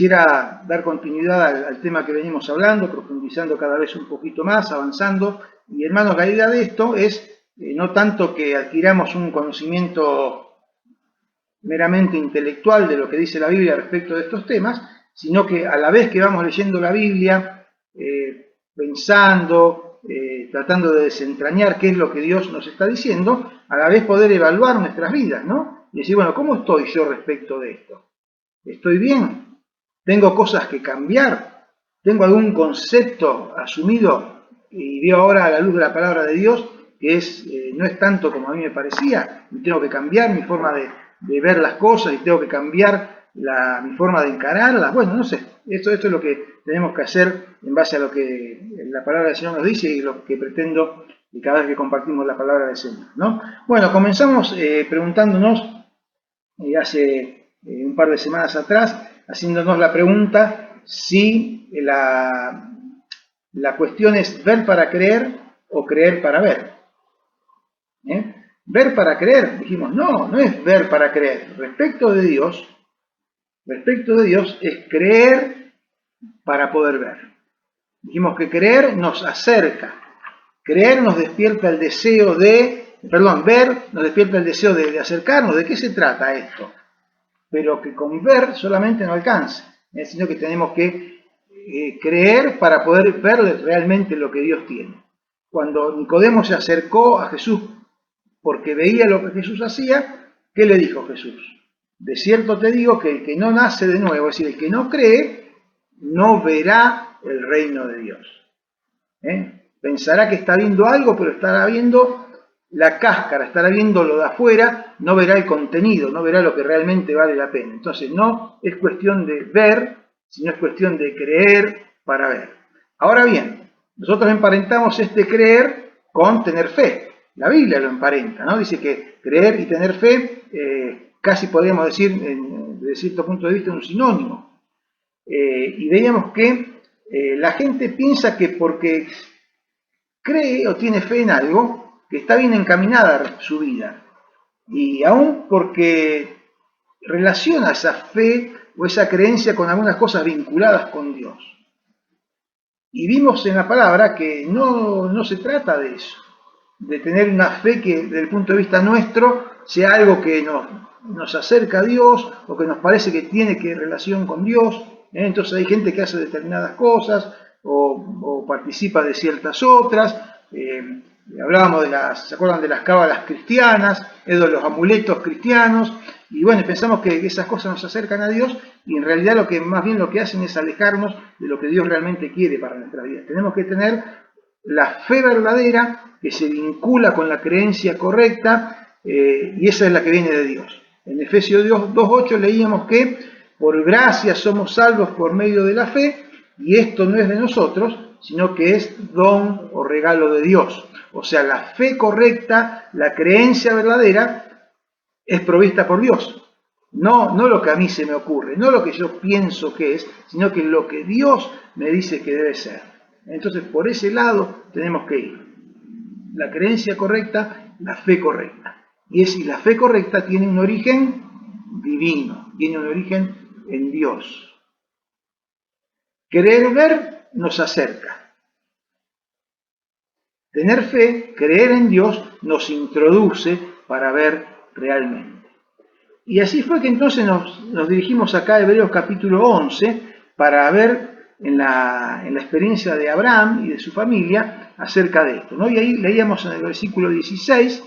quisiera dar continuidad al tema que venimos hablando, profundizando cada vez un poquito más, avanzando. Y hermanos, la idea de esto es no tanto que adquiramos un conocimiento meramente intelectual de lo que dice la Biblia respecto de estos temas, sino que a la vez que vamos leyendo la Biblia, pensando, tratando de desentrañar qué es lo que Dios nos está diciendo, a la vez poder evaluar nuestras vidas, ¿no? Y decir, bueno, ¿cómo estoy yo respecto de esto? ¿Estoy bien? ¿Tengo cosas que cambiar? ¿Tengo algún concepto asumido y veo ahora a la luz de la palabra de Dios que no es tanto como a mí me parecía? Y tengo que cambiar mi forma de ver las cosas y tengo que cambiar mi forma de encararlas. Bueno, no sé, esto es lo que tenemos que hacer en base a lo que la palabra del Señor nos dice y lo que pretendo cada vez que compartimos la palabra del Señor, ¿no? Bueno, comenzamos preguntándonos hace un par de semanas atrás, haciéndonos la pregunta si la cuestión es ver para creer o creer para ver. Ver para creer, dijimos, no es ver para creer. Respecto de Dios es creer para poder ver. Dijimos que creer nos acerca, creer nos despierta el deseo ver nos despierta el deseo de acercarnos. ¿De qué se trata esto? Pero que con ver solamente no alcanza, sino que tenemos que creer para poder ver realmente lo que Dios tiene. Cuando Nicodemo se acercó a Jesús porque veía lo que Jesús hacía, ¿qué le dijo Jesús? De cierto te digo que el que no nace de nuevo, es decir, el que no cree, no verá el reino de Dios. Pensará que está viendo algo, pero estará viendo la cáscara, estará viendo lo de afuera, no verá el contenido, no verá lo que realmente vale la pena. Entonces no es cuestión de ver, sino es cuestión de creer para ver. Ahora bien, nosotros emparentamos este creer con tener fe. La Biblia lo emparenta, ¿no? Dice que creer y tener fe, casi podríamos decir, desde cierto punto de vista, un sinónimo. Y veíamos que la gente piensa que porque cree o tiene fe en algo, que está bien encaminada su vida. Y aún porque relaciona esa fe o esa creencia con algunas cosas vinculadas con Dios. Y vimos en la palabra que no se trata de eso, de tener una fe que desde el punto de vista nuestro sea algo que nos acerca a Dios o que nos parece que tiene relación con Dios. Entonces hay gente que hace determinadas cosas o participa de ciertas otras. Hablábamos ¿se acuerdan de las cábalas cristianas, de los amuletos cristianos? Y bueno, pensamos que esas cosas nos acercan a Dios y en realidad más bien lo que hacen es alejarnos de lo que Dios realmente quiere para nuestra vida. Tenemos que tener la fe verdadera que se vincula con la creencia correcta y esa es la que viene de Dios. En Efesios 2:8 leíamos que por gracia somos salvos por medio de la fe y esto no es de nosotros, sino que es don o regalo de Dios. O sea, la fe correcta, la creencia verdadera, es provista por Dios. No lo que a mí se me ocurre, no lo que yo pienso que es, sino que lo que Dios me dice que debe ser. Entonces, por ese lado tenemos que ir. La creencia correcta, la fe correcta. Y la fe correcta tiene un origen divino, tiene un origen en Dios. Querer ver nos acerca. Tener fe, creer en Dios, nos introduce para ver realmente. Y así fue que entonces nos dirigimos acá a Hebreos capítulo 11 para ver en la experiencia de Abraham y de su familia acerca de esto, ¿no? Y ahí leíamos en el versículo 16,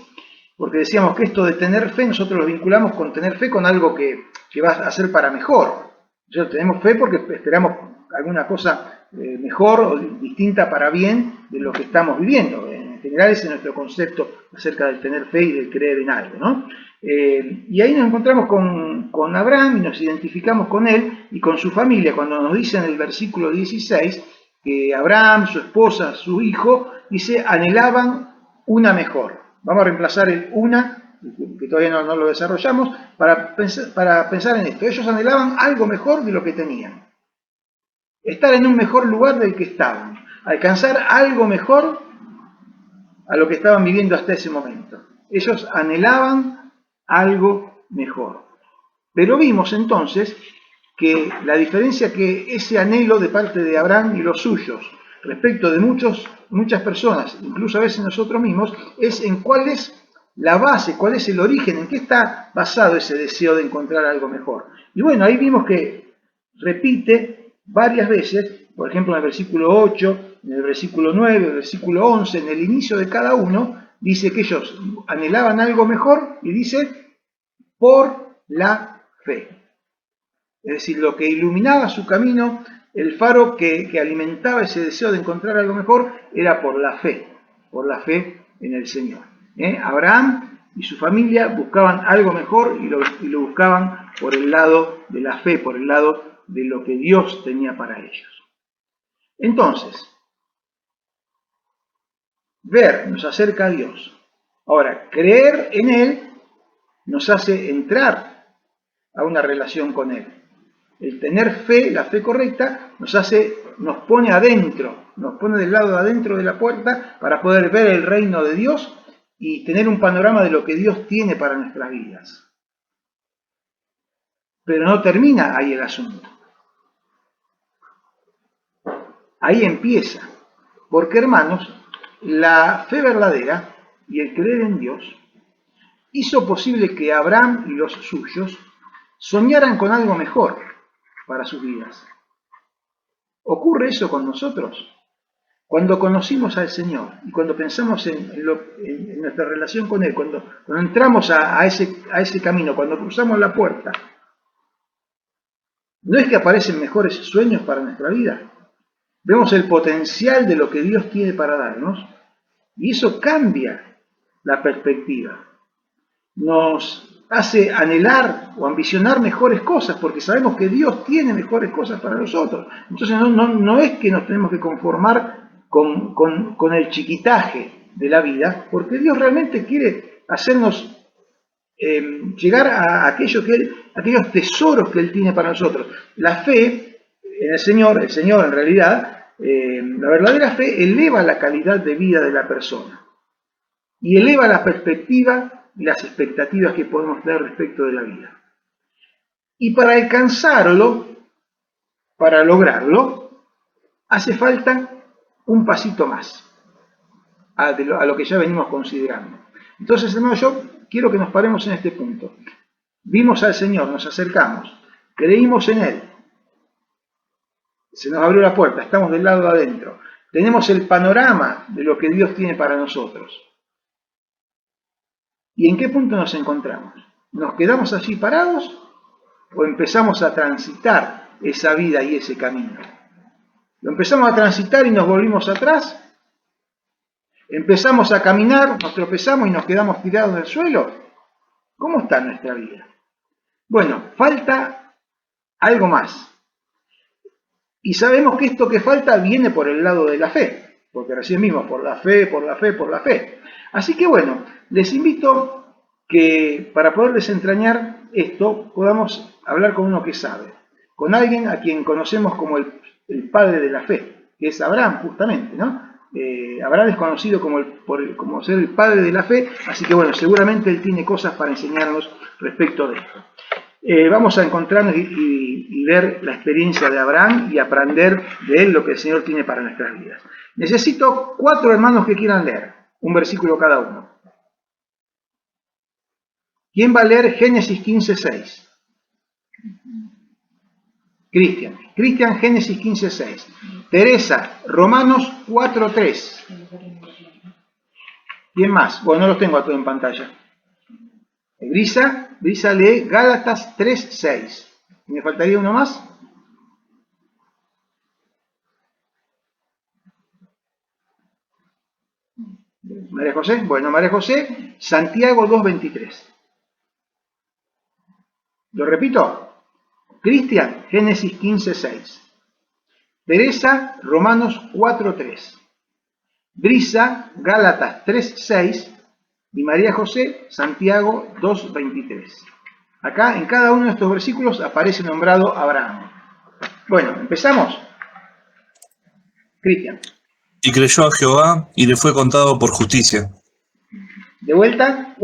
porque decíamos que esto de tener fe, nosotros lo vinculamos con tener fe con algo que va a ser para mejor. Nosotros tenemos fe porque esperamos alguna cosa mejor o distinta para bien de lo que estamos viviendo. En general ese es nuestro concepto acerca del tener fe y del creer en algo, ¿no? Y ahí nos encontramos con Abraham y nos identificamos con él y con su familia cuando nos dice en el versículo 16 que Abraham, su esposa, su hijo, dice, anhelaban una mejor. Vamos a reemplazar el una, que todavía no lo desarrollamos, para pensar en esto. Ellos anhelaban algo mejor de lo que tenían. Estar en un mejor lugar del que estaban. Alcanzar algo mejor a lo que estaban viviendo hasta ese momento. Ellos anhelaban algo mejor. Pero vimos entonces que la diferencia que ese anhelo de parte de Abraham y los suyos respecto de muchas personas, incluso a veces nosotros mismos, es en cuál es la base, cuál es el origen, en qué está basado ese deseo de encontrar algo mejor. Y bueno, ahí vimos que repite varias veces, por ejemplo en el versículo 8, en el versículo 9, en el versículo 11, en el inicio de cada uno, dice que ellos anhelaban algo mejor y dice, por la fe. Es decir, lo que iluminaba su camino, el faro que alimentaba ese deseo de encontrar algo mejor, era por la fe en el Señor. Abraham y su familia buscaban algo mejor y lo buscaban por el lado de la fe, por el lado de lo que Dios tenía para ellos. Entonces, ver nos acerca a Dios. Ahora, creer en Él nos hace entrar a una relación con Él. El tener fe, la fe correcta, nos pone adentro, nos pone del lado de adentro de la puerta para poder ver el reino de Dios y tener un panorama de lo que Dios tiene para nuestras vidas. Pero no termina ahí el asunto. Ahí empieza. Porque, hermanos, la fe verdadera y el creer en Dios hizo posible que Abraham y los suyos soñaran con algo mejor para sus vidas. ¿Ocurre eso con nosotros? Cuando conocimos al Señor y cuando pensamos en nuestra relación con Él, cuando entramos a ese camino, cuando cruzamos la puerta, ¿no es que aparecen mejores sueños para nuestra vida? Vemos el potencial de lo que Dios tiene para darnos y eso cambia la perspectiva. Nos hace anhelar o ambicionar mejores cosas porque sabemos que Dios tiene mejores cosas para nosotros. Entonces no es que nos tenemos que conformar con el chiquitaje de la vida, porque Dios realmente quiere hacernos llegar a aquellos tesoros que Él tiene para nosotros. La fe en el Señor en realidad, la verdadera fe eleva la calidad de vida de la persona y eleva la perspectiva y las expectativas que podemos tener respecto de la vida. Y para alcanzarlo, para lograrlo, hace falta un pasito más a lo que ya venimos considerando. Entonces, hermanos, yo quiero que nos paremos en este punto. Vimos al Señor, nos acercamos, creímos en Él, se nos abrió la puerta, estamos del lado de adentro, tenemos el panorama de lo que Dios tiene para nosotros. ¿Y en qué punto nos encontramos? ¿Nos quedamos allí parados o empezamos a transitar esa vida y ese camino? ¿Lo empezamos a transitar y nos volvimos atrás? ¿Empezamos a caminar, nos tropezamos y nos quedamos tirados en el suelo? ¿Cómo está nuestra vida? Bueno, falta algo más. Y sabemos que esto que falta viene por el lado de la fe, porque recién vimos por la fe, por la fe, por la fe. Así que bueno, les invito que para poder desentrañar esto podamos hablar con uno que sabe, con alguien a quien conocemos como el padre de la fe, que es Abraham justamente, ¿no? Abraham es conocido como ser el padre de la fe, así que bueno, seguramente él tiene cosas para enseñarnos respecto de esto. Vamos a encontrarnos y ver la experiencia de Abraham y aprender de él lo que el Señor tiene para nuestras vidas. Necesito 4 hermanos que quieran leer, un versículo cada uno. ¿Quién va a leer Génesis 15:6? Cristian, Génesis 15:6. Teresa, Romanos 4:3. ¿Quién más? Bueno, no los tengo a todos en pantalla. Brisa lee Gálatas 3:6. ¿Me faltaría uno más? María José. Bueno, María José, Santiago 2:23. ¿Lo repito? Cristian, Génesis 15:6. Teresa, Romanos 4:3. Brisa, Gálatas 3:6. Y María José, Santiago 2:23. Acá, en cada uno de estos versículos, aparece nombrado Abraham. Bueno, ¿empezamos? Cristian. Y creyó a Jehová, y le fue contado por justicia. ¿De vuelta?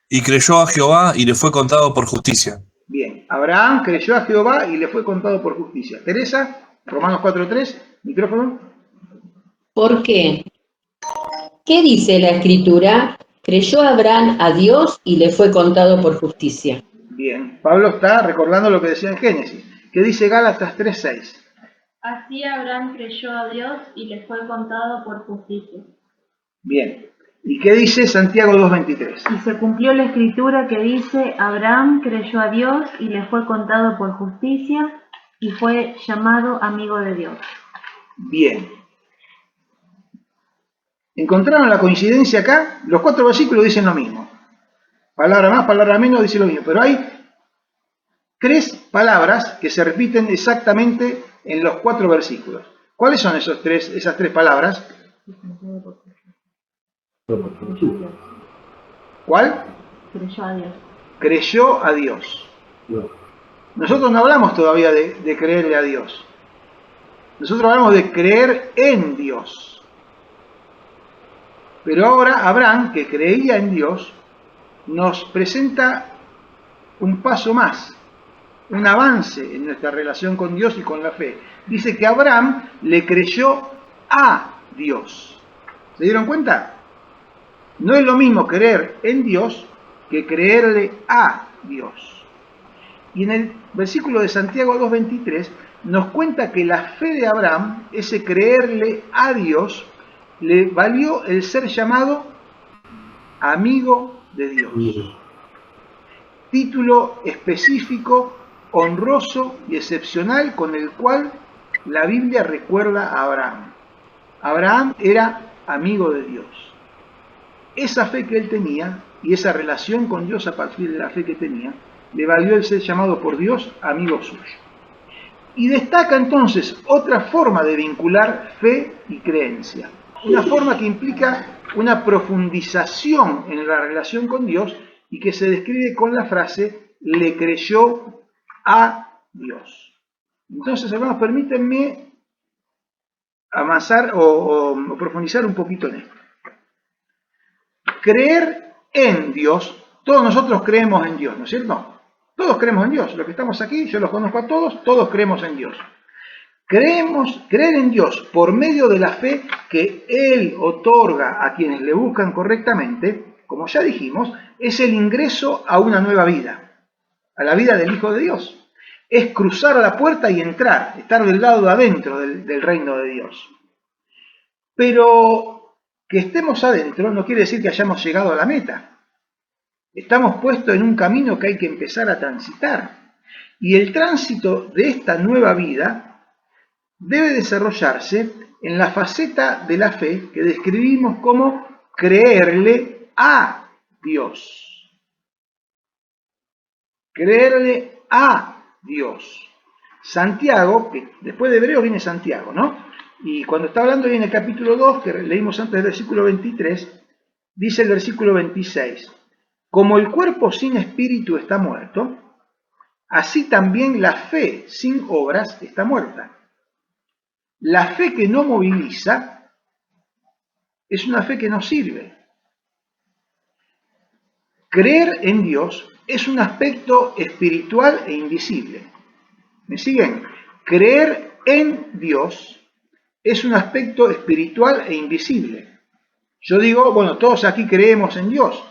Y creyó a Jehová, y le fue contado por justicia. Bien. Abraham creyó a Jehová y le fue contado por justicia. Teresa, Romanos 4:3, micrófono. ¿Por qué? ¿Qué dice la Escritura? Creyó Abraham a Dios y le fue contado por justicia. Bien, Pablo está recordando lo que decía en Génesis. ¿Qué dice Gálatas 3:6? Así Abraham creyó a Dios y le fue contado por justicia. Bien. ¿Y qué dice Santiago 2:23? Y se cumplió la escritura que dice, Abraham creyó a Dios y le fue contado por justicia y fue llamado amigo de Dios. Bien. ¿Encontraron la coincidencia acá? Los 4 versículos dicen lo mismo. Palabra más, palabra menos, dice lo mismo. Pero hay 3 palabras que se repiten exactamente en los 4 versículos. ¿Cuáles son esas tres palabras? ¿Cuál? Creyó a Dios. Creyó a Dios. Nosotros no hablamos todavía de creerle a Dios. Nosotros hablamos de creer en Dios. Pero ahora Abraham, que creía en Dios, nos presenta un paso más, un avance en nuestra relación con Dios y con la fe. Dice que Abraham le creyó a Dios. ¿Se dieron cuenta? No es lo mismo creer en Dios que creerle a Dios. Y en el versículo de Santiago 2:23 nos cuenta que la fe de Abraham, ese creerle a Dios, le valió el ser llamado amigo de Dios. Título específico, honroso y excepcional con el cual la Biblia recuerda a Abraham. Abraham era amigo de Dios. Esa fe que él tenía y esa relación con Dios a partir de la fe que tenía, le valió el ser llamado por Dios amigo suyo. Y destaca entonces otra forma de vincular fe y creencia. Una forma que implica una profundización en la relación con Dios y que se describe con la frase, le creyó a Dios. Entonces, hermanos, permítanme avanzar o profundizar un poquito en esto. Creer en Dios, todos nosotros creemos en Dios, ¿no es cierto? Todos creemos en Dios, los que estamos aquí, yo los conozco a todos creemos en Dios. Creer en Dios por medio de la fe que Él otorga a quienes le buscan correctamente, como ya dijimos, es el ingreso a una nueva vida, a la vida del Hijo de Dios. Es cruzar la puerta y entrar, estar del lado de adentro del reino de Dios. Pero que estemos adentro no quiere decir que hayamos llegado a la meta. Estamos puestos en un camino que hay que empezar a transitar. Y el tránsito de esta nueva vida debe desarrollarse en la faceta de la fe que describimos como creerle a Dios. Creerle a Dios. Santiago, que después de Hebreos viene Santiago, ¿no? Y cuando está hablando ahí en el capítulo 2, que leímos antes del versículo 23, dice el versículo 26, como el cuerpo sin espíritu está muerto, así también la fe sin obras está muerta. La fe que no moviliza es una fe que no sirve. Creer en Dios es un aspecto espiritual e invisible. ¿Me siguen? Creer en Dios es un aspecto espiritual e invisible. Yo digo, bueno, todos aquí creemos en Dios,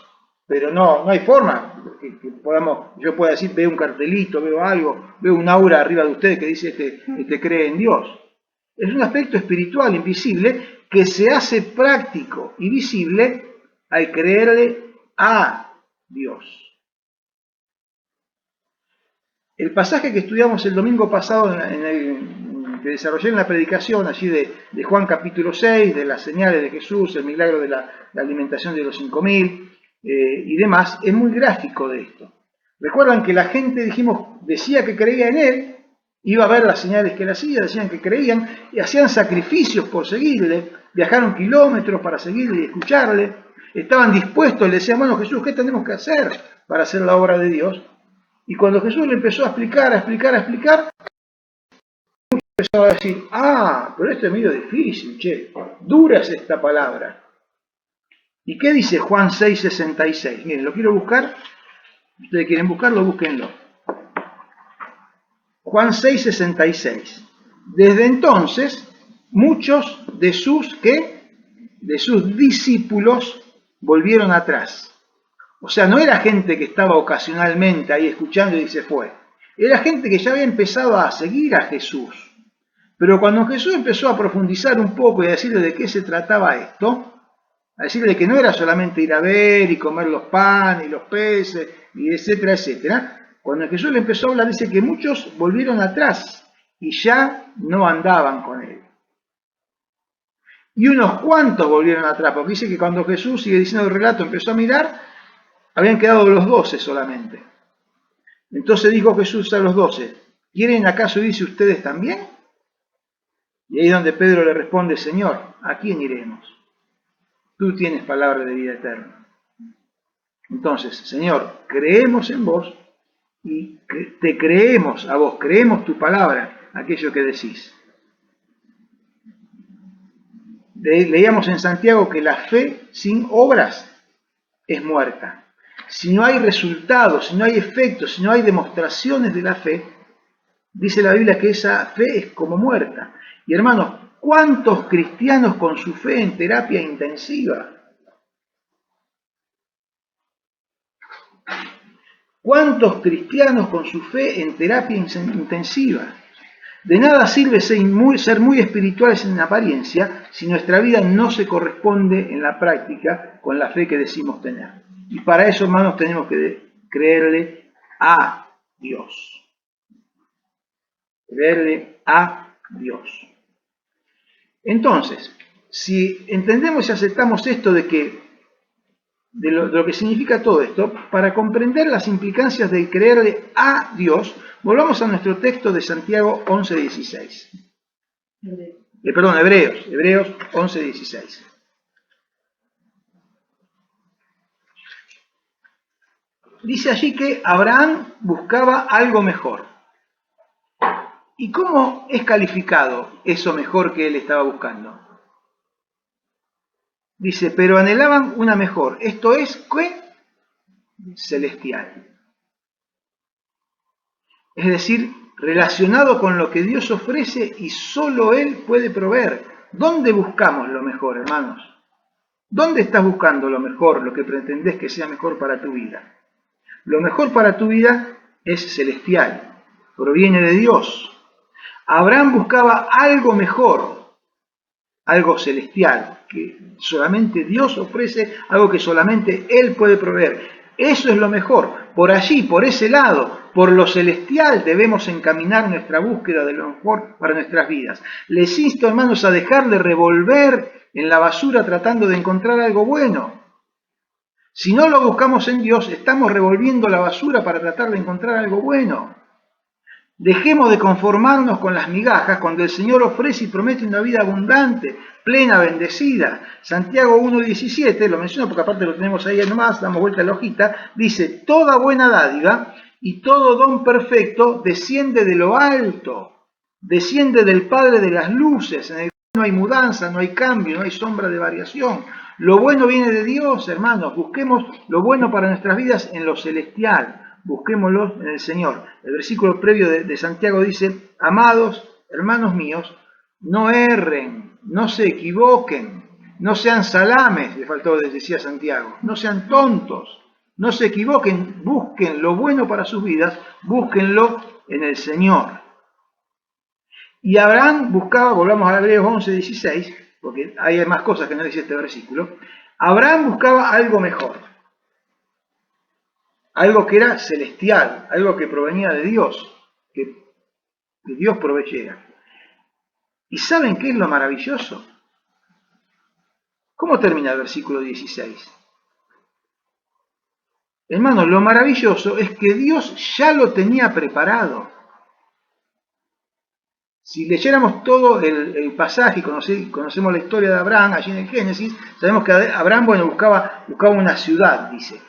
pero no hay forma que yo pueda decir, veo un cartelito, veo algo, veo un aura arriba de ustedes que dice este cree en Dios. Es un aspecto espiritual invisible que se hace práctico y visible al creerle a Dios. El pasaje que estudiamos el domingo pasado, que desarrollé en la predicación allí de Juan capítulo 6, de las señales de Jesús, el milagro de la alimentación de los 5.000 y demás, es muy gráfico de esto. Recuerdan que la gente, decía que creía en Él, iba a ver las señales que Él hacía, decían que creían y hacían sacrificios por seguirle, viajaron kilómetros para seguirle y escucharle, estaban dispuestos, le decían, bueno Jesús, ¿qué tenemos que hacer para hacer la obra de Dios? Y cuando Jesús le empezó a explicar, empezó a decir, pero esto es medio difícil, dura es esta palabra. ¿Y qué dice Juan 6:66? Miren, lo quiero buscar, ustedes quieren buscarlo, búsquenlo. Juan 6:66. Desde entonces, muchos de sus discípulos volvieron atrás. O sea, no era gente que estaba ocasionalmente ahí escuchando y se fue. Era gente que ya había empezado a seguir a Jesús. Pero cuando Jesús empezó a profundizar un poco y a decirle de qué se trataba esto, a decirle que no era solamente ir a ver y comer los panes y los peces, y etcétera, etcétera, cuando Jesús le empezó a hablar, dice que muchos volvieron atrás y ya no andaban con él. Y unos cuantos volvieron atrás, porque dice que cuando Jesús, sigue diciendo el relato, empezó a mirar, habían quedado los 12 solamente. Entonces dijo Jesús a los 12, ¿quieren acaso irse ustedes también? Y ahí es donde Pedro le responde, Señor, ¿a quién iremos? Tú tienes palabra de vida eterna. Entonces, Señor, creemos en vos y te creemos a vos, creemos tu palabra, aquello que decís. Leíamos en Santiago que la fe sin obras es muerta. Si no hay resultados, si no hay efectos, si no hay demostraciones de la fe, dice la Biblia que esa fe es como muerta. Y hermanos, ¿cuántos cristianos con su fe en terapia intensiva? ¿Cuántos cristianos con su fe en terapia intensiva? De nada sirve ser muy espirituales en apariencia si nuestra vida no se corresponde en la práctica con la fe que decimos tener. Y para eso, hermanos, tenemos que creerle a Dios. Creerle a Dios. Entonces, si entendemos y aceptamos esto de lo que significa todo esto, para comprender las implicancias de creerle a Dios, volvamos a nuestro texto de Santiago 11:16. Hebreos 11:16. Dice allí que Abraham buscaba algo mejor. ¿Y cómo es calificado eso mejor que él estaba buscando? Dice, pero anhelaban una mejor. Esto es, ¿qué? Celestial. Es decir, relacionado con lo que Dios ofrece y solo Él puede proveer. ¿Dónde buscamos lo mejor, hermanos? ¿Dónde estás buscando lo mejor, lo que pretendés que sea mejor para tu vida? Lo mejor para tu vida es celestial, proviene de Dios. Abraham buscaba algo mejor, algo celestial, que solamente Dios ofrece, algo que solamente Él puede proveer. Eso es lo mejor. Por allí, por ese lado, por lo celestial debemos encaminar nuestra búsqueda de lo mejor para nuestras vidas. Les insto, hermanos, a dejar de revolver en la basura tratando de encontrar algo bueno. Si no lo buscamos en Dios, estamos revolviendo la basura para tratar de encontrar algo bueno. Dejemos de conformarnos con las migajas cuando el Señor ofrece y promete una vida abundante, plena, bendecida. Santiago 1:17, lo menciono porque aparte lo tenemos ahí nomás, damos vuelta a la hojita, dice, toda buena dádiva y todo don perfecto desciende de lo alto, desciende del Padre de las luces, en el cual no hay mudanza, no hay cambio, no hay sombra de variación. Lo bueno viene de Dios, hermanos, busquemos lo bueno para nuestras vidas en lo celestial. Busquémoslo en el Señor. El versículo previo de Santiago dice, amados hermanos míos, no erren, no se equivoquen, no sean salames, le faltó decía Santiago, no sean tontos, no se equivoquen, busquen lo bueno para sus vidas, búsquenlo en el Señor. Y Abraham buscaba, volvamos a Hebreos 11:16, porque hay más cosas que no dice este versículo, Abraham buscaba algo mejor. Algo que era celestial, algo que provenía de Dios, que Dios proveyera. ¿Y saben qué es lo maravilloso? ¿Cómo termina el versículo 16? Hermanos, lo maravilloso es que Dios ya lo tenía preparado. Si leyéramos todo el pasaje, conocemos la historia de Abraham allí en el Génesis, sabemos que Abraham, buscaba una ciudad, dice.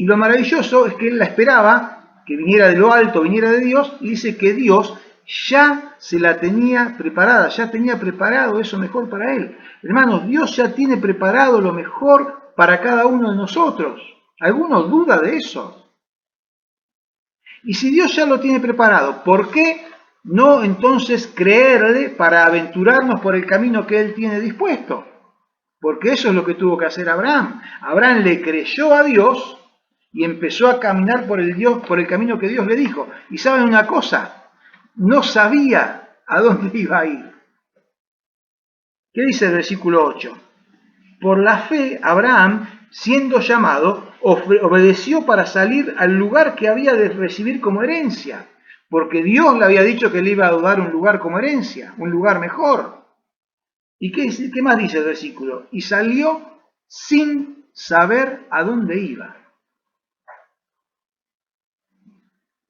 Y lo maravilloso es que él la esperaba, que viniera de lo alto, viniera de Dios, y dice que Dios ya se la tenía preparada, ya tenía preparado eso mejor para él. Hermanos, Dios ya tiene preparado lo mejor para cada uno de nosotros. ¿Alguno duda de eso? Y si Dios ya lo tiene preparado, ¿por qué no entonces creerle para aventurarnos por el camino que él tiene dispuesto. Porque eso es lo que tuvo que hacer Abraham. Abraham le creyó a Dios y empezó a caminar por el camino que Dios le dijo. Y saben una cosa, no sabía a dónde iba a ir. ¿Qué dice el versículo 8? Por la fe, Abraham, siendo llamado, obedeció para salir al lugar que había de recibir como herencia, porque Dios le había dicho que le iba a dar un lugar como herencia, un lugar mejor. ¿Y qué más dice el versículo? Y salió sin saber a dónde iba.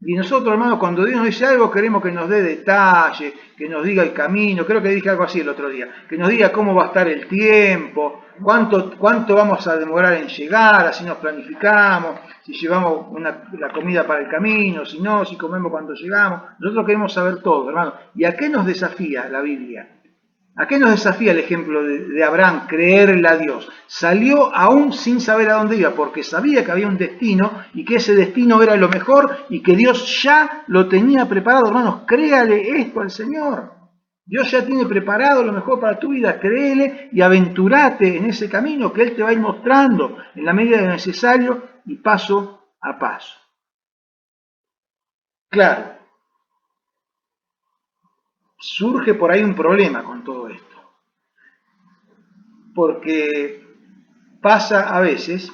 Y nosotros, hermanos, cuando Dios nos dice algo, queremos que nos dé detalle, que nos diga el camino. Creo que dije algo así el otro día. Que nos diga cómo va a estar el tiempo, cuánto vamos a demorar en llegar, así nos planificamos, si llevamos la comida para el camino, si no, si comemos cuando llegamos. Nosotros queremos saber todo, hermanos. ¿Y a qué nos desafía la Biblia? ¿A qué nos desafía el ejemplo de Abraham, creerle a Dios? Salió aún sin saber a dónde iba, porque sabía que había un destino y que ese destino era lo mejor y que Dios ya lo tenía preparado. Hermanos, créale esto al Señor. Dios ya tiene preparado lo mejor para tu vida. Créele y aventurate en ese camino que Él te va a ir mostrando en la medida de lo necesario y paso a paso. Claro. Surge por ahí un problema con todo esto, porque pasa a veces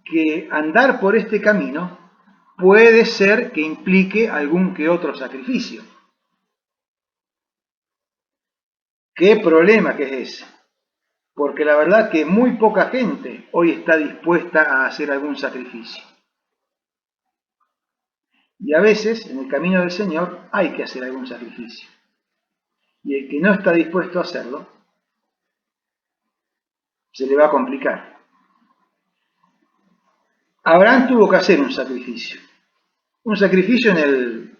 que andar por este camino puede ser que implique algún que otro sacrificio. ¿Qué problema que es ese? Porque la verdad que muy poca gente hoy está dispuesta a hacer algún sacrificio. Y a veces, en el camino del Señor, hay que hacer algún sacrificio. Y el que no está dispuesto a hacerlo, se le va a complicar. Abraham tuvo que hacer un sacrificio. Un sacrificio en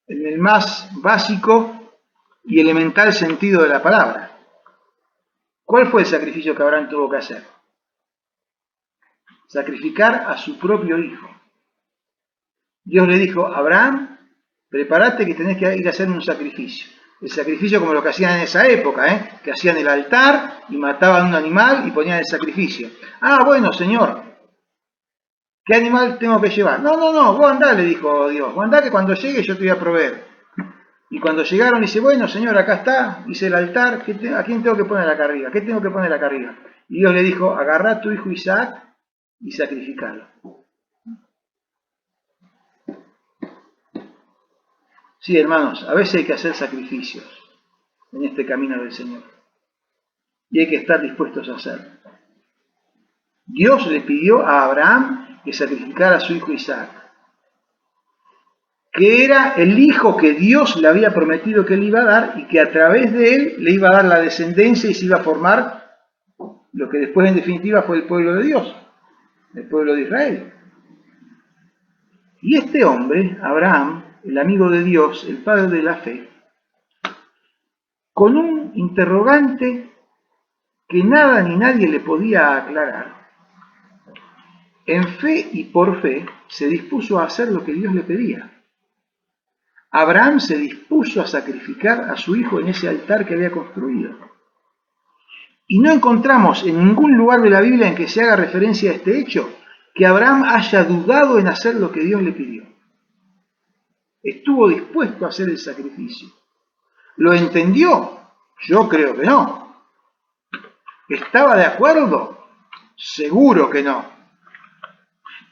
el más básico y elemental sentido de la palabra. ¿Cuál fue el sacrificio que Abraham tuvo que hacer? Sacrificar a su propio hijo. Dios le dijo, Abraham, prepárate que tenés que ir a hacer un sacrificio. El sacrificio como lo que hacían en esa época, que hacían el altar y mataban un animal y ponían el sacrificio. Ah, bueno, Señor, ¿qué animal tengo que llevar? No, vos andá, le dijo Dios, vos andá que cuando llegue yo te voy a proveer. Y cuando llegaron dice, bueno, Señor, acá está, hice el altar, ¿a quién tengo que poner acá arriba? ¿Qué tengo que poner acá arriba? Y Dios le dijo, agarrá a tu hijo Isaac y sacrificalo. Sí, hermanos, a veces hay que hacer sacrificios en este camino del Señor. Y hay que estar dispuestos a hacerlo. Dios le pidió a Abraham que sacrificara a su hijo Isaac, que era el hijo que Dios le había prometido que le iba a dar y que a través de él le iba a dar la descendencia y se iba a formar lo que después en definitiva fue el pueblo de Dios, el pueblo de Israel. Y este hombre, Abraham, el amigo de Dios, el padre de la fe, con un interrogante que nada ni nadie le podía aclarar, en fe y por fe se dispuso a hacer lo que Dios le pedía. Abraham se dispuso a sacrificar a su hijo en ese altar que había construido. Y no encontramos en ningún lugar de la Biblia en que se haga referencia a este hecho que Abraham haya dudado en hacer lo que Dios le pidió. Estuvo dispuesto a hacer el sacrificio. ¿Lo entendió? Yo creo que no. ¿Estaba de acuerdo? Seguro que no.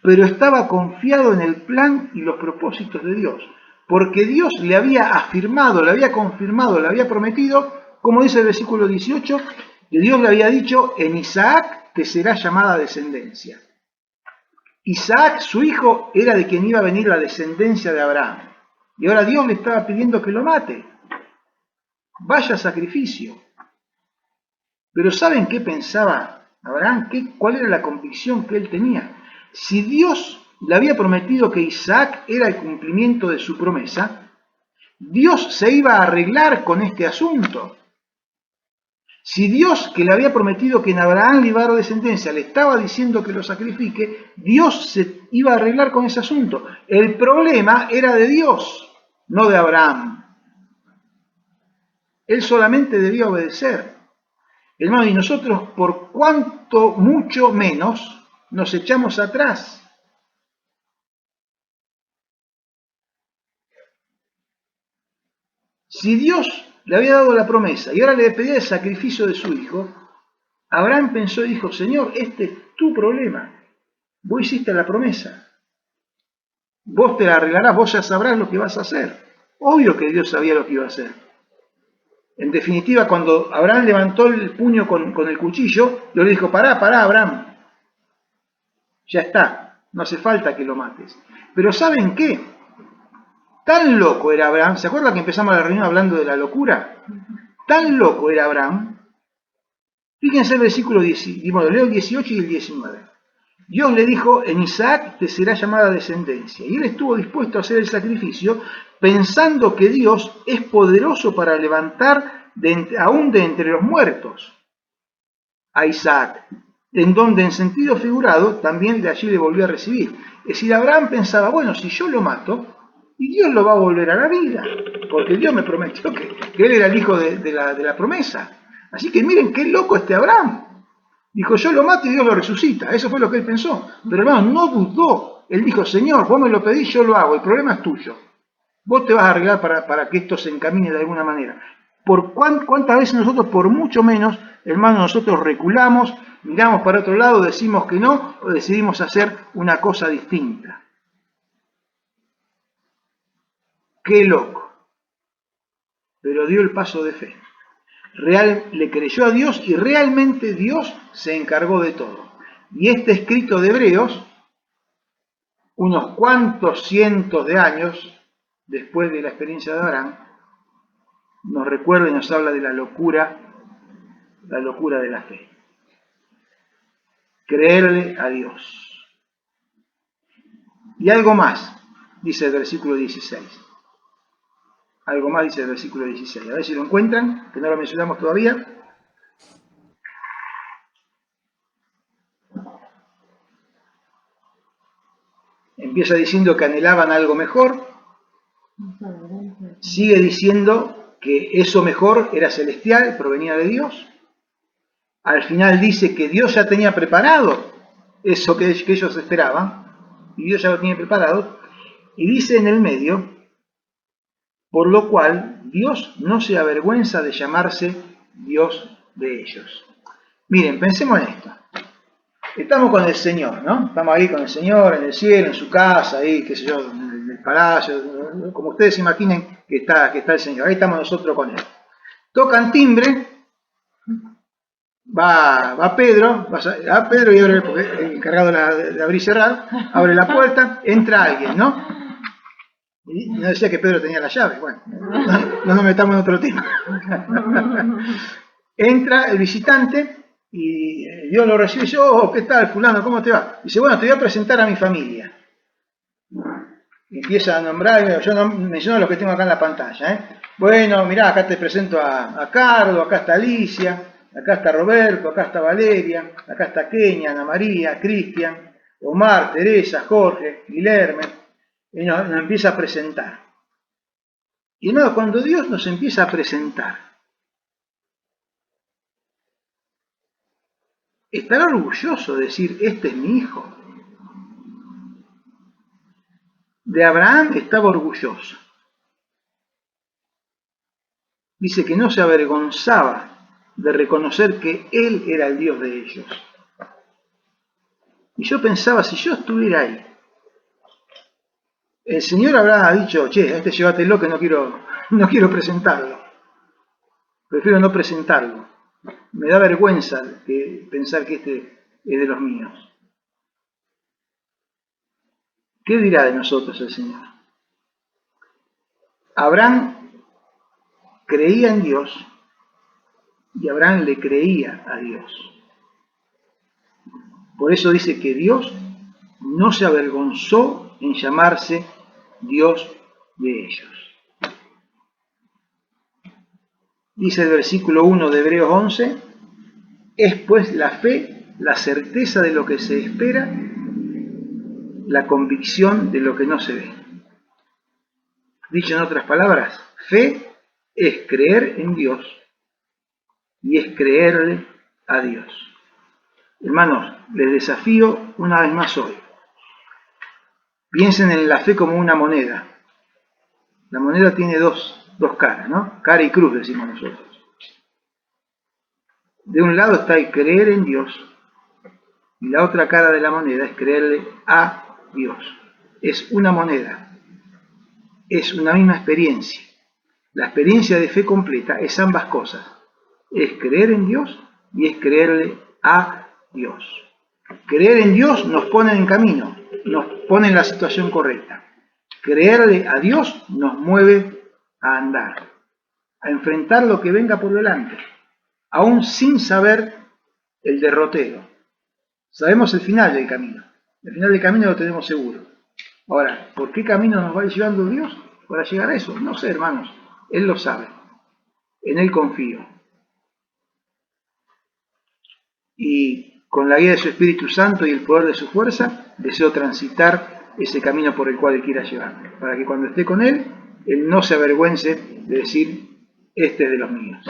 Pero estaba confiado en el plan y los propósitos de Dios. Porque Dios le había afirmado, le había confirmado, le había prometido, como dice el versículo 18, que Dios le había dicho, en Isaac te será llamada descendencia. Isaac, su hijo, era de quien iba a venir la descendencia de Abraham. Y ahora Dios le estaba pidiendo que lo mate. Vaya sacrificio. Pero ¿saben qué pensaba Abraham? ¿Cuál era la convicción que él tenía? Si Dios le había prometido que Isaac era el cumplimiento de su promesa, Dios se iba a arreglar con este asunto. Si Dios, que le había prometido que en Abraham le iba a dar descendencia, le estaba diciendo que lo sacrifique, Dios se iba a arreglar con ese asunto. El problema era de Dios, no de Abraham. Él solamente debía obedecer. Hermano, y nosotros por cuánto mucho menos nos echamos atrás. Si Dios le había dado la promesa y ahora le pedía el sacrificio de su hijo, Abraham pensó y dijo, Señor, este es tu problema. Vos hiciste la promesa. Vos te la arreglarás, vos ya sabrás lo que vas a hacer. Obvio que Dios sabía lo que iba a hacer. En definitiva, cuando Abraham levantó el puño con el cuchillo, Dios le dijo, pará, Abraham. Ya está, no hace falta que lo mates. Pero ¿saben qué? Tan loco era Abraham, ¿se acuerdan que empezamos la reunión hablando de la locura? Tan loco era Abraham. Fíjense el versículo 10, leo el 18 y el 19. Dios le dijo, en Isaac te será llamada descendencia. Y él estuvo dispuesto a hacer el sacrificio, pensando que Dios es poderoso para levantar aún de entre los muertos a Isaac, en donde en sentido figurado también de allí le volvió a recibir. Es decir, Abraham pensaba, bueno, si yo lo mato, y Dios lo va a volver a la vida, porque Dios me prometió que él era el hijo de la promesa. Así que miren qué loco este Abraham. Dijo, yo lo mato y Dios lo resucita. Eso fue lo que él pensó. Pero hermano, no dudó. Él dijo, Señor, vos me lo pedís, yo lo hago. El problema es tuyo. Vos te vas a arreglar para que esto se encamine de alguna manera. ¿Cuántas veces nosotros, por mucho menos, hermano, nosotros reculamos, miramos para otro lado, decimos que no, o decidimos hacer una cosa distinta? Qué loco. Pero dio el paso de fe. Le creyó a Dios y realmente Dios se encargó de todo. Y este escrito de Hebreos, unos cuantos cientos de años después de la experiencia de Abraham, nos recuerda y nos habla de la locura de la fe. Creerle a Dios. Y algo más, dice el versículo 16. Algo más dice el versículo 16. A ver si lo encuentran, que no lo mencionamos todavía. Empieza diciendo que anhelaban algo mejor. Sigue diciendo que eso mejor era celestial, provenía de Dios. Al final dice que Dios ya tenía preparado eso que ellos esperaban. Y Dios ya lo tenía preparado. Y dice en el medio, por lo cual Dios no se avergüenza de llamarse Dios de ellos. Miren, pensemos en esto. Estamos con el Señor, ¿no? Estamos ahí con el Señor, en el cielo, en su casa, ahí, qué sé yo, en el palacio, como ustedes se imaginen que está el Señor. Ahí estamos nosotros con Él. Tocan timbre, va Pedro, y abre, porque el encargado de abrir y cerrar, abre la puerta, entra alguien, ¿no? Y no decía que Pedro tenía la llave, bueno, no nos metamos en otro tema. Entra el visitante y Dios lo recibe y dice, oh, ¿qué tal, fulano? ¿Cómo te va? Dice, bueno, te voy a presentar a mi familia. Y empieza a nombrar, yo menciono lo que tengo acá en la pantalla, ¿eh? Bueno, mirá, acá te presento a Carlos, acá está Alicia, acá está Roberto, acá está Valeria, acá está Kenia, Ana María, Cristian, Omar, Teresa, Jorge, Guilherme. Y nos empieza a presentar. Y hermano, cuando Dios nos empieza a presentar, estará orgulloso de decir, este es mi hijo. De Abraham estaba orgulloso. Dice que no se avergonzaba de reconocer que él era el Dios de ellos. Y yo pensaba, si yo estuviera ahí, el Señor habrá dicho, che, a este llévatelo que no quiero presentarlo. Prefiero no presentarlo. Me da vergüenza pensar que este es de los míos. ¿Qué dirá de nosotros el Señor? Abraham creía en Dios y Abraham le creía a Dios. Por eso dice que Dios no se avergonzó en llamarse Dios de ellos. Dice el versículo 1 de Hebreos 11, es pues la fe, la certeza de lo que se espera, la convicción de lo que no se ve. Dicho en otras palabras, fe es creer en Dios y es creerle a Dios. Hermanos, les desafío una vez más hoy. Piensen en la fe como una moneda. La moneda tiene dos caras, ¿no? Cara y cruz, decimos nosotros. De un lado está el creer en Dios y la otra cara de la moneda es creerle a Dios. Es una moneda, es una misma experiencia. La experiencia de fe completa es ambas cosas. Es creer en Dios y es creerle a Dios. Creer en Dios nos pone en camino, nos pone en la situación correcta. Creerle a Dios nos mueve a andar, a enfrentar lo que venga por delante, aún sin saber el derrotero. Sabemos el final del camino. El final del camino lo tenemos seguro. Ahora, ¿por qué camino nos va llevando Dios para llegar a eso? No sé, hermanos. Él lo sabe. En Él confío. Y con la guía de su Espíritu Santo y el poder de su fuerza, deseo transitar ese camino por el cual Él quiera llevarme. Para que cuando esté con Él, Él no se avergüence de decir, este es de los míos.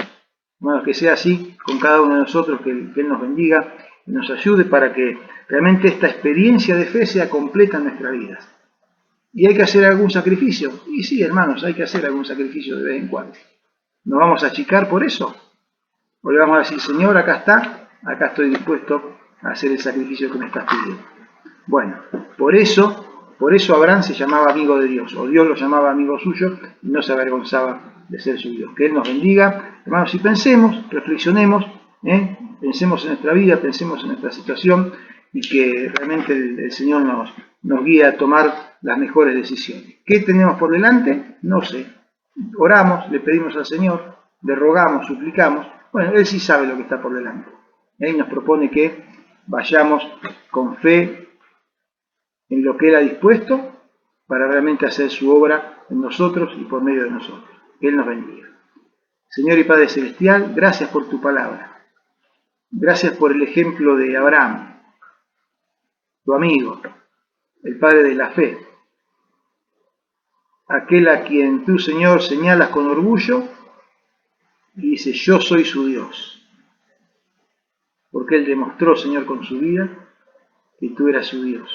Bueno, que sea así con cada uno de nosotros, que Él nos bendiga y nos ayude para que realmente esta experiencia de fe sea completa en nuestras vidas. ¿Y hay que hacer algún sacrificio? Y sí, hermanos, hay que hacer algún sacrificio de vez en cuando. ¿Nos vamos a achicar por eso? ¿O le vamos a decir, Señor, acá está, acá estoy dispuesto a hacer el sacrificio que me estás pidiendo? Bueno, por eso Abraham se llamaba amigo de Dios, o Dios lo llamaba amigo suyo y no se avergonzaba de ser su Dios. Que Él nos bendiga, hermanos, y pensemos, reflexionemos, pensemos en nuestra vida, pensemos en nuestra situación y que realmente el Señor nos guíe a tomar las mejores decisiones. ¿Qué tenemos por delante? No sé. Oramos, le pedimos al Señor, le rogamos, suplicamos. Bueno, Él sí sabe lo que está por delante. Él nos propone que vayamos con fe en lo que Él ha dispuesto para realmente hacer su obra en nosotros y por medio de nosotros. Que Él nos bendiga. Señor y Padre Celestial, gracias por tu palabra. Gracias por el ejemplo de Abraham, tu amigo, el padre de la fe. Aquel a quien tú, Señor, señalas con orgullo y dice, yo soy su Dios. Porque Él demostró, Señor, con su vida que tú eras su Dios.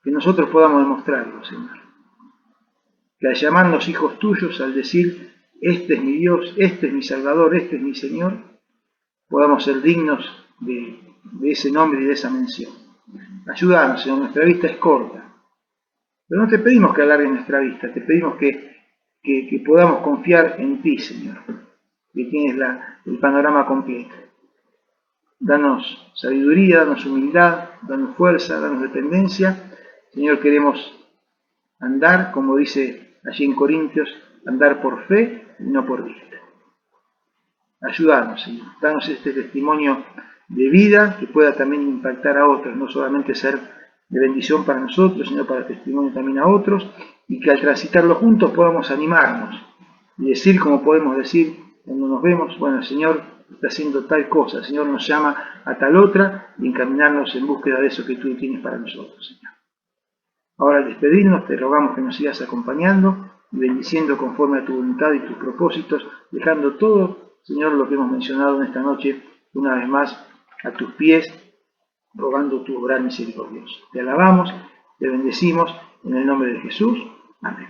Que nosotros podamos demostrarlo, Señor. Que al llamarnos hijos tuyos, al decir, este es mi Dios, este es mi Salvador, este es mi Señor, podamos ser dignos de ese nombre y de esa mención. Ayúdanos, Señor, nuestra vista es corta. Pero no te pedimos que alargues nuestra vista, te pedimos que podamos confiar en ti, Señor, que tienes el panorama completo. Danos sabiduría, danos humildad, danos fuerza, danos dependencia. Señor, queremos andar, como dice allí en Corintios, andar por fe y no por vista. Ayúdanos, Señor, danos este testimonio de vida que pueda también impactar a otros, no solamente ser de bendición para nosotros, sino para testimonio también a otros, y que al transitarlo juntos podamos animarnos y decir como podemos decir cuando nos vemos, bueno, el Señor está haciendo tal cosa, el Señor nos llama a tal otra, y encaminarnos en búsqueda de eso que tú tienes para nosotros, Señor. Ahora al despedirnos te rogamos que nos sigas acompañando y bendiciendo conforme a tu voluntad y tus propósitos, dejando todo, Señor, lo que hemos mencionado en esta noche, una vez más, a tus pies, rogando tu obrar misericordioso. Te alabamos, te bendecimos en el nombre de Jesús. Amén.